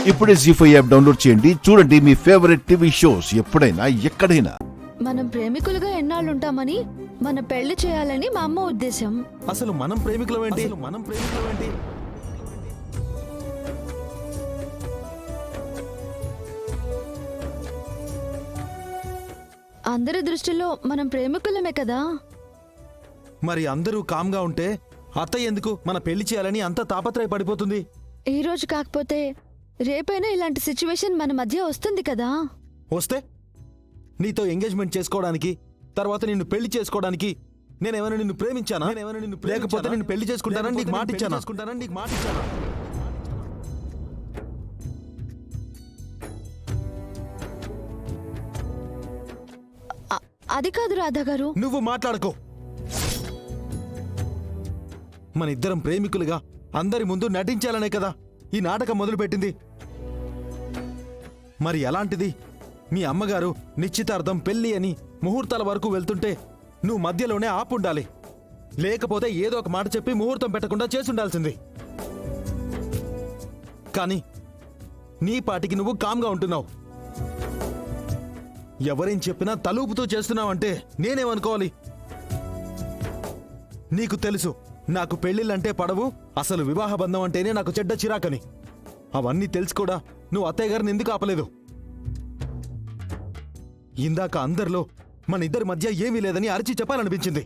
ఇప్పుడే జీ5 app download చేయండి. చూడండి మీ ఫేవరెట్ టీవీ షోస్ ఎప్పుడైనా ఎక్కడైనా. మనం ప్రేమికులుగా ఎన్నాళ్ళుంటామని మన పెళ్లి చేయాలని మా అమ్మ ఉద్దేశం. అసలు మనం ప్రేమికులమేంటి? అందరి దృష్టిలో మనం ప్రేమికులమే కదా. మరి అందరూ కామ్గా ఉంటే అత్తయ్య ఎందుకు మన పెళ్లి చేయాలని అంత తాపత్రయ పడిపోతుంది? ఈ రోజు కాకపోతే రేపైనా ఇలాంటి సిచ్యువేషన్ మన మధ్య వస్తుంది కదా. వస్తే నీతో ఎంగేజ్మెంట్ చేసుకోవడానికి, తర్వాత నిన్ను పెళ్లి చేసుకోవడానికి నేనేమైనా నిన్ను ప్రేమించానా? లేకపోతే నిన్ను పెళ్లి చేసుకుంటానని నీకు మాట ఇచ్చానా? అది కాదు రాధా గారు. నువ్వు మాట్లాడుకో. మన ఇద్దరం ప్రేమికులుగా అందరి ముందు నటించాలనే కదా ఈ నాటకం మొదలుపెట్టింది. మరి అలాంటిది మీ అమ్మగారు నిశ్చితార్థం పెళ్లి అని ముహూర్తాల వరకు వెళ్తుంటే నువ్వు మధ్యలోనే ఆపుండాలి. లేకపోతే ఏదో ఒక మాట చెప్పి ముహూర్తం పెట్టకుండా చేసుండాల్సింది. కానీ నీ పాటికి నువ్వు కామ్గా ఉంటున్నావు. ఎవరేం చెప్పినా తలూపుతూ చేస్తున్నావంటే నేనేమనుకోవాలి? నీకు తెలుసు నాకు పెళ్లిళ్ళంటే పడవు, అసలు వివాహ బంధం అంటేనే నాకు చెడ్డ చిరాకని. అవన్నీ తెలుసు కూడా నువ్వు అత్తయ్య గారిని ఎందుకు ఆపలేదు? ఇందాక అందరిలో మన ఇద్దరి మధ్య ఏమీ లేదని అరిచి చెప్పాలనిపించింది.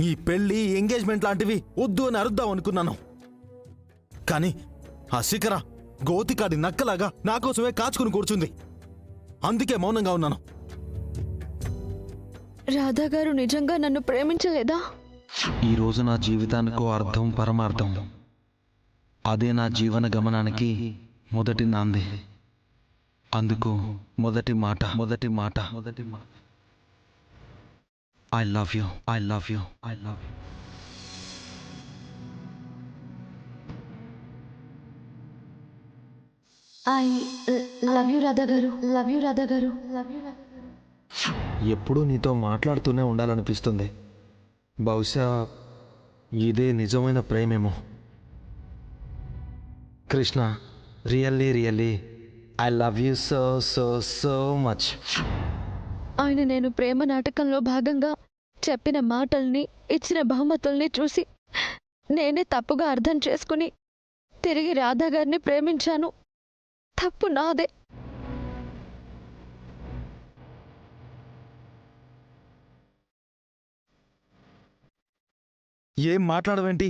ఈ పెళ్లి ఎంగేజ్మెంట్ లాంటివి వద్దు అని అరుద్దాం అనుకున్నాను. కానీ ఆ శిఖర గోతికాడి నక్కలాగా నా కోసమే కాచుకుని కూర్చుంది. అందుకే మౌనంగా ఉన్నాను. రాధా గారు నిజంగా నన్ను ప్రేమించలేదా? ఈ రోజు నా జీవితానికి అర్థం, పరమార్థం. అదే నా జీవన గమనానికి మొదటి నాంది. అందుకు మొదటి మాట I love you. I love you Radha గారు. ఎప్పుడూ నీతో మాట్లాడుతూనే ఉండాలనిపిస్తుంది. బహుశా ఇదే నిజమైన ప్రేమేమో. Krishna, really I love you so much. ఆయన నేను ప్రేమ నాటకంలో భాగంగా చెప్పిన మాటల్ని, ఇచ్చిన బహుమతుల్ని చూసి నేనే తప్పుగా అర్థం చేసుకుని తిరిగి రాధా గారిని ప్రేమించాను. తప్పు నాదే. ఏం మాట్లాడవేంటి?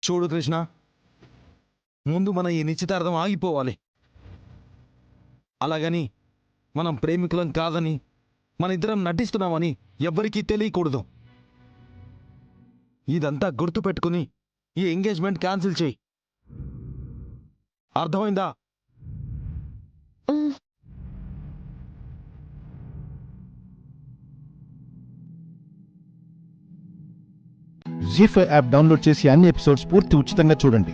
చూడు కృష్ణ, ముందు మన ఈ నిశ్చితార్థం ఆగిపోవాలి. అలాగని మనం ప్రేమికులం కాదని, మన ఇద్దరం నటిస్తున్నామని ఎవ్వరికీ తెలియకూడదు. ఇదంతా గుర్తుపెట్టుకుని ఈ ఎంగేజ్మెంట్ క్యాన్సిల్ చేయి. అర్థమైందా? జీ5 యాప్ డౌన్లోడ్ చేసి అన్ని ఎపిసోడ్స్ పూర్తి ఉచితంగా చూడండి.